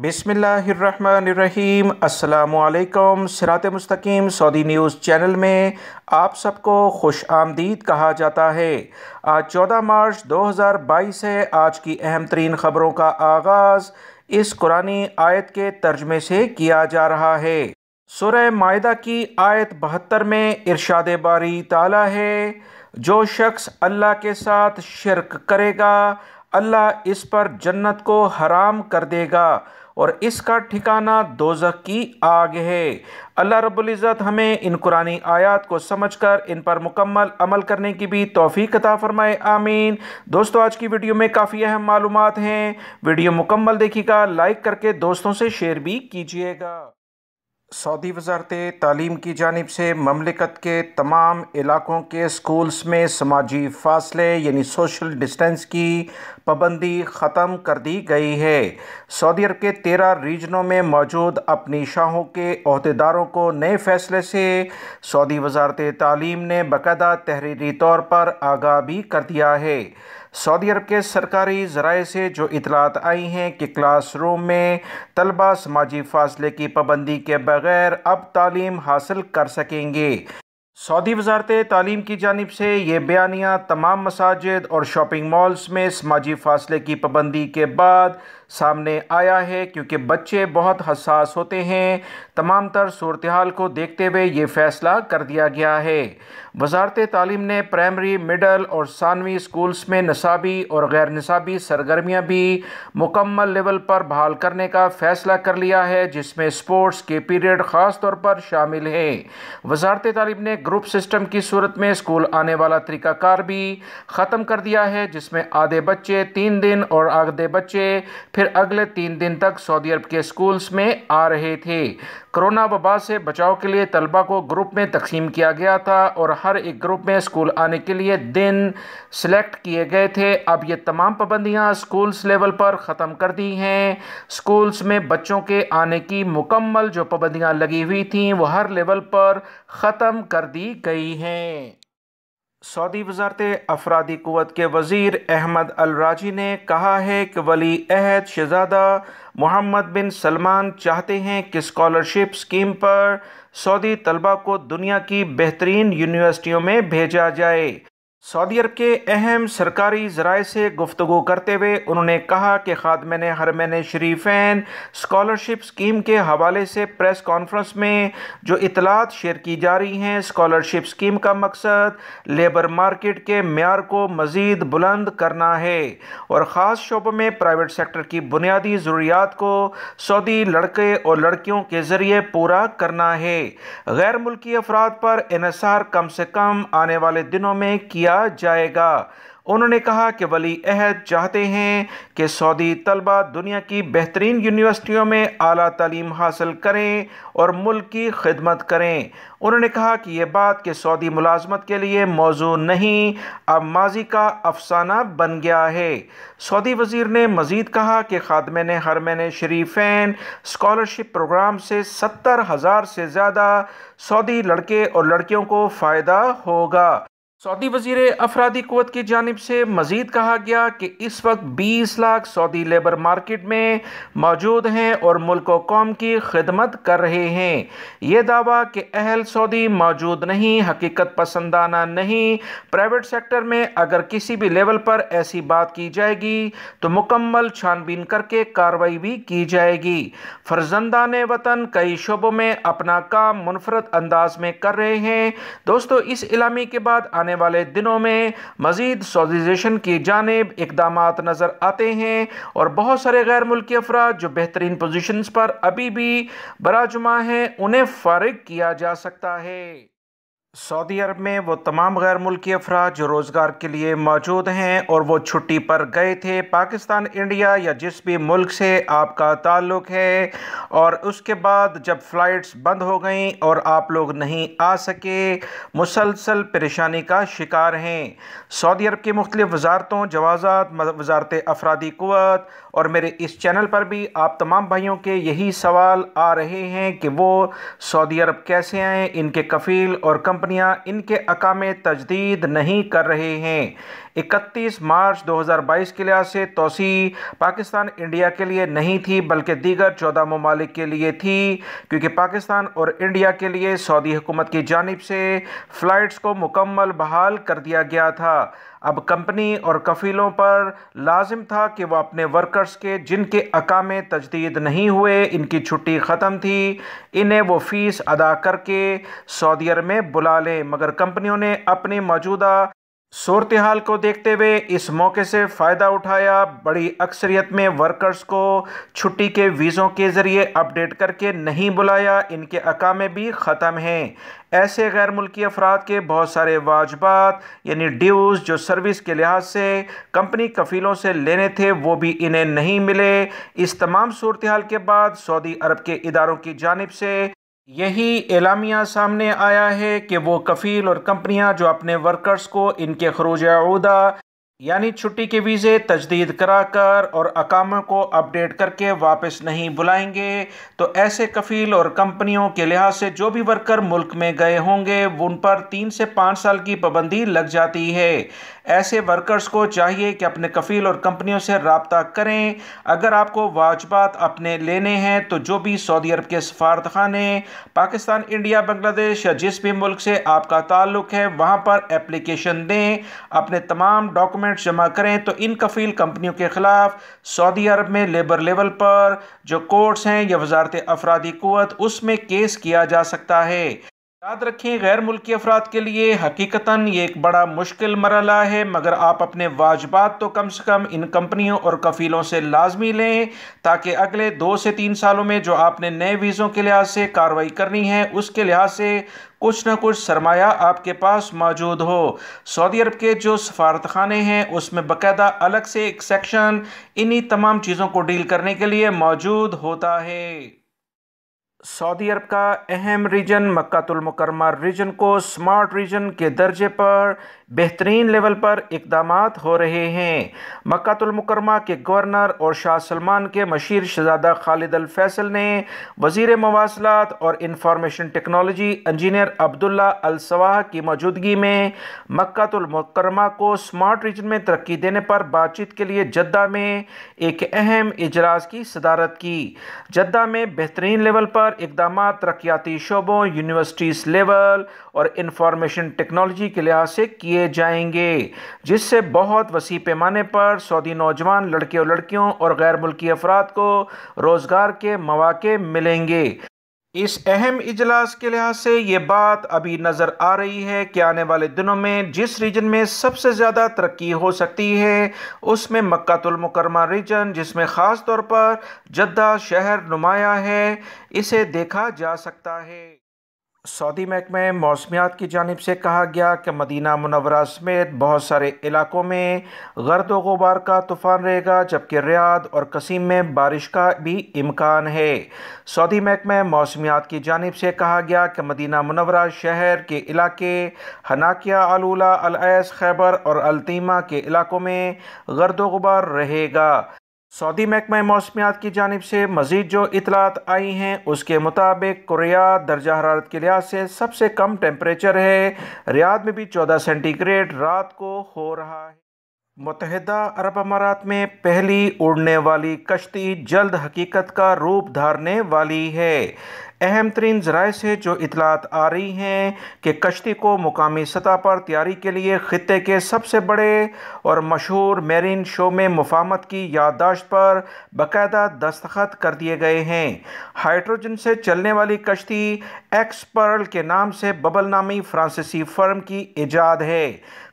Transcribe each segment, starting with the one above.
बिस्मिल्लाहिर्रहमानिर्रहीम। अस्सलामुअलैकुम। सिरात मुस्तकीम सऊदी न्यूज़ चैनल में आप सबको खुश आमदीद कहा जाता है। आज 14 मार्च 2022 है। आज की अहम तरीन ख़बरों का आगाज़ इस कुरानी आयत के तर्जमे से किया जा रहा है। सूरह माइदा की आयत 72 में इरशाद बारी ताला है, जो शख्स अल्लाह के साथ शिरक करेगा अल्लाह इस पर जन्नत को हराम कर देगा और इसका ठिकाना दोज़ख की आग है। अल्लाह रब्बुल इज़्ज़त हमें इन कुरानी आयात को समझकर इन पर मुकम्मल अमल करने की भी तौफीक अता फरमाए, आमीन। दोस्तों, आज की वीडियो में काफ़ी अहम मालूमात हैं। वीडियो मुकम्मल देखिएगा, लाइक करके दोस्तों से शेयर भी कीजिएगा। सऊदी वज़ारत तालीम की जानिब से ममलिकत के तमाम इलाकों के स्कूल्स में समाजी फ़ासले यानी सोशल डिस्टेंस की पाबंदी ख़त्म कर दी गई है। सऊदी अरब के 13 रीजनों में मौजूद अपनी शाहों के अहदेदारों को नए फ़ैसले से सऊदी वज़ारत तालीम ने बाकायदा तहरीरी तौर पर आगाह भी कर दिया है। सऊदी अरब के सरकारी ज़राए से जो इतलात आई हैं कि क्लास रूम में तलबा समाजी फ़ासले की पाबंदी के बग़ैर अब तालीम हासिल कर सकेंगे। सऊदी वज़ारत तालीम की जानिब से ये बयानिया तमाम मसाजिद और शॉपिंग मॉल्स में समाजी फ़ासले की पाबंदी के बाद सामने आया है, क्योंकि बच्चे बहुत हसास होते हैं। तमाम तर सूरत हाल को देखते हुए ये फ़ैसला कर दिया गया है। वज़ारत तालीम ने प्राइमरी, मिडल और सानवी स्कूल्स में निसाबी और गैर निसाबी सरगर्मियाँ भी मुकम्मल लेवल पर बहाल करने का फ़ैसला कर लिया है, जिसमें स्पोर्ट्स के पीरियड ख़ास तौर पर शामिल हैं। वज़ारत तालीम ने ग्रुप सिस्टम की सूरत में स्कूल आने वाला तरीक़ाकार भी ख़त्म कर दिया है, जिसमें आधे बच्चे 3 दिन और आधे बच्चे फिर अगले 3 दिन तक सऊदी अरब के स्कूल्स में आ रहे थे। कोरोना वबा से बचाव के लिए तलबा को ग्रुप में तकसीम किया गया था और हर एक ग्रुप में स्कूल आने के लिए दिन सिलेक्ट किए गए थे। अब ये तमाम पाबंदियाँ स्कूल्स लेवल पर ख़त्म कर दी हैं। स्कूल्स में बच्चों के आने की मुकम्मल जो पाबंदियाँ लगी हुई थीं वो हर लेवल पर ख़त्म कर दी गई हैं। सऊदी वज़ारत अफरादी क़ुव्वत के वज़ीर अहमद अल राजी ने कहा है कि वली अहद शहज़ादा मोहम्मद बिन सलमान चाहते हैं कि स्कॉलरशिप स्कीम पर सऊदी तलबा को दुनिया की बेहतरीन यूनिवर्सिटियों में भेजा जाए। सऊदी अरब के अहम सरकारी ज़राए से गुफ्तगू करते हुए उन्होंने कहा कि ख़ादिम हरमैन शरीफैन स्कॉलरशिप स्कीम के हवाले से प्रेस कॉन्फ्रेंस में जो इतलात शेयर की जा रही हैं, स्कॉलरशिप स्कीम का मकसद लेबर मार्केट के म्यार को मज़ीद बुलंद करना है और ख़ास शोबों में प्राइवेट सेक्टर की बुनियादी ज़रूरियात को सऊदी लड़के और लड़कियों के ज़रिए पूरा करना है। गैर मुल्की अफराद पर इन्हिसार कम से कम आने वाले दिनों में किया जाएगा। उन्होंने कहा कि वली अहद चाहते हैं कि सऊदी तलबा दुनिया की बेहतरीन यूनिवर्सिटियों में आला तालीम हासिल करें और मुल्क की खिदमत करें। उन्होंने कहा कि यह बात कि सऊदी मुलाजमत के लिए मौजू नहीं, अब माजी का अफसाना बन गया है। सऊदी वज़ीर ने मज़ीद कहा कि ख़ादिम हरमैन शरीफैन स्कॉलरशिप प्रोग्राम से 70,000 से ज़्यादा सऊदी लड़के और लड़कियों को फ़ायदा होगा। सऊदी वज़ीर अफरादी क़ुव्वत की जानिब से मज़ीद कहा गया कि इस वक्त 20 लाख सऊदी लेबर मार्केट में मौजूद हैं और मुल्क व कौम की खिदमत कर रहे हैं। ये दावा कि अहल सऊदी मौजूद नहीं, हकीकत पसंदाना नहीं। प्राइवेट सेक्टर में अगर किसी भी लेवल पर ऐसी बात की जाएगी तो मुकम्मल छानबीन करके कार्रवाई भी की जाएगी। फर्जंदान वतन कई शोबों में अपना काम मुनफरद अंदाज में कर रहे हैं। दोस्तों, इस इलामी के बाद आने वाले दिनों में मजीद सऊदीज़ेशन की जानिब इक़दामात नज़र आते हैं और बहुत सारे गैर मुल्की अफराद जो बेहतरीन पोजीशंस पर अभी भी बराजुमा हैं, उन्हें फ़ारिग किया जा सकता है। सऊदी अरब में वो तमाम गैर मुल्की अफराद जो रोज़गार के लिए मौजूद हैं और वो छुट्टी पर गए थे, पाकिस्तान, इंडिया या जिस भी मुल्क से आपका ताल्लुक़ है, और उसके बाद जब फ़्लाइट्स बंद हो गई और आप लोग नहीं आ सके, मुसलसल परेशानी का शिकार हैं। सऊदी अरब की मुख्तलिफ़ वज़ारतों, जवाज़ात, वज़ारत अफरादी क़ुव्वत और मेरे इस चैनल पर भी आप तमाम भाइयों के यही सवाल आ रहे हैं कि वो सऊदी अरब कैसे आएँ, इनके कफ़ील और कंपनियां इनके अकामे तजदीद नहीं कर रहे हैं। 31 मार्च 2022 के लिहाज से तोसी पाकिस्तान इंडिया के लिए नहीं थी बल्कि दीगर 14 ममालिक के लिए थी, क्योंकि पाकिस्तान और इंडिया के लिए सऊदी हुकूमत की जानिब से फ़्लाइट्स को मुकम्मल बहाल कर दिया गया था। अब कंपनी और कफ़ीलों पर लाजिम था कि वह अपने वर्कर्स के जिनके अकामे तजदीद नहीं हुए, इनकी छुट्टी ख़त्म थी, इन्हें वो फ़ीस अदा करके सऊदी अरब में बुला लें, मगर कंपनियों ने अपनी मौजूदा सूरत हाल को देखते हुए इस मौके से फ़ायदा उठाया। बड़ी अक्सरियत में वर्कर्स को छुट्टी के वीज़ों के ज़रिए अपडेट करके नहीं बुलाया, इनके अकामे भी ख़त्म हैं। ऐसे गैर मुल्की अफराद के बहुत सारे वाजबात यानी ड्यूज़ जो सर्विस के लिहाज से कंपनी कफ़ीलों से लेने थे वो भी इन्हें नहीं मिले। इस तमाम सूरत हाल के बाद सऊदी अरब के इदारों की जानिब से यही एलामिया सामने आया है कि वो कफ़ील और कंपनियां जो अपने वर्कर्स को इनके खरूज अऊदा यानी छुट्टी के वीज़े तजदीद कराकर और अकामों को अपडेट करके वापस नहीं बुलाएंगे, तो ऐसे कफ़ील और कंपनियों के लिहाज से जो भी वर्कर मुल्क में गए होंगे उन पर 3 से 5 साल की पाबंदी लग जाती है। ऐसे वर्कर्स को चाहिए कि अपने कफ़ील और कंपनियों से रब्ता करें। अगर आपको वाजबात अपने लेने हैं तो जो भी सऊदी अरब के सफारतखाने पाकिस्तान, इंडिया, बांग्लादेश या जिस भी मुल्क से आपका ताल्लुक़ है वहाँ पर एप्लीकेशन दें, अपने तमाम डॉक्यूमेंट जमा करें, तो इन कफ़ील कंपनियों के खिलाफ सऊदी अरब में लेबर लेवल पर जो कोर्ट्स हैं या वजारत अफरादी क़ुव्वत उसमें केस किया जा सकता है। याद रखें, गैर मुल्की अफराद के लिए हकीकतन ये एक बड़ा मुश्किल मरहला है, मगर आप अपने वाजबात तो कम से कम इन कंपनियों और कफ़ीलों से लाजमी लें, ताकि अगले 2 से 3 सालों में जो आपने नए वीज़ों के लिहाज से कार्रवाई करनी है उसके लिहाज से कुछ ना कुछ सरमाया आपके पास मौजूद हो। सऊदी अरब के जो सफारतखाने हैं उसमें बाकायदा अलग से एक सेक्शन इन्हीं तमाम चीज़ों को डील करने के लिए मौजूद होता है। सऊदी अरब का अहम रीजन मक्कातुल मुकर्रमा रीजन को स्मार्ट रीजन के दर्जे पर बेहतरीन लेवल पर इक़दामात हो रहे हैं। मक्कातुल मुकर्रमा के गवर्नर और शाह सलमान के मशीर शहज़ादा खालिद अल फैसल ने वज़ीर मवासलात और इंफॉर्मेशन टेक्नोलॉजी इंजीनियर अब्दुल्ला अल सवाह की मौजूदगी में मक्कातुल मुकर्रमा को स्मार्ट रीजन में तरक्की देने पर बातचीत के लिए जद्दा में एक अहम इजलास की सदारत की। जद्दा में बेहतरीन लेवल पर इक़दामात तरक्याती शोबों, यूनिवर्सिटीज़ लेवल और इंफॉर्मेशन टेक्नोलॉजी के लिहाज से किए जाएंगे, जिससे बहुत वसी पैमाने पर सऊदी नौजवान लड़के और लड़कियों और गैर मुल्की अफराद को रोज़गार के मौके मिलेंगे। इस अहम इजलास के लिहाज से ये बात अभी नज़र आ रही है कि आने वाले दिनों में जिस रीजन में सबसे ज़्यादा तरक्की हो सकती है उसमें मक्कातुल मुकर्रमा रीजन, जिसमें ख़ास तौर पर जद्दा शहर नुमाया है, इसे देखा जा सकता है। सऊदी महकमे मौसमियात की जानिब से कहा गया कि मदीना मुनव्वरा समेत बहुत सारे इलाकों में गर्द व गुबार का तूफ़ान रहेगा, जबकि रियाद और कसीम में बारिश का भी इम्कान है। सऊदी महकमे मौसमियात की जानिब से कहा गया कि मदीना मुनव्वरा शहर के इलाके हनाकिया, अलूला, अल-ऐस, खैबर और अल्तीमा के इलाकों में गर्द व गुबार रहेगा। सऊदी महकमा मौसमियात की जानिब से मज़ीद जो इतलात आई हैं उसके मुताबिक रियाद दर्जा हरारत के लिहाज से सबसे कम टेम्परेचर है। रियाद में भी 14 सेंटीग्रेड रात को हो रहा है। मुत्तहिदा अरब अमारात में पहली उड़ने वाली कश्ती जल्द हकीकत का रूप धारने वाली है। अहम तरीन ज़राए से जो इतलात आ रही हैं कि कश्ती को मुकामी सतह पर तैयारी के लिए ख़ित्ते के सबसे बड़े और मशहूर मेरीन शो में मुफाहमत की याददाश्त पर बाकायदा दस्तखत कर दिए गए हैं। हाइड्रोजन से चलने वाली कश्ती एक्स पर्ल के नाम से बबल नामी फ्रांसीसी फर्म की इजाद है।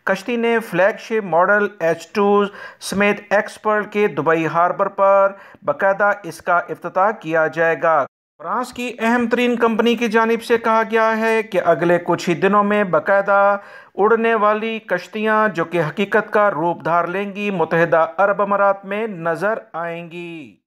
कश्ती ने फ्लैगशिप मॉडल H2 समेत एक्स पर्ल के दुबई हार्बर पर बाकायदा इसका इफ्तिताह किया जाएगा। फ्रांस की अहम तरीन कंपनी की जानिब से कहा गया है कि अगले कुछ ही दिनों में बाकायदा उड़ने वाली कश्तियां जो कि हकीकत का रूप धार लेंगी मुत्तहिदा अरब अमारात में नज़र आएंगी।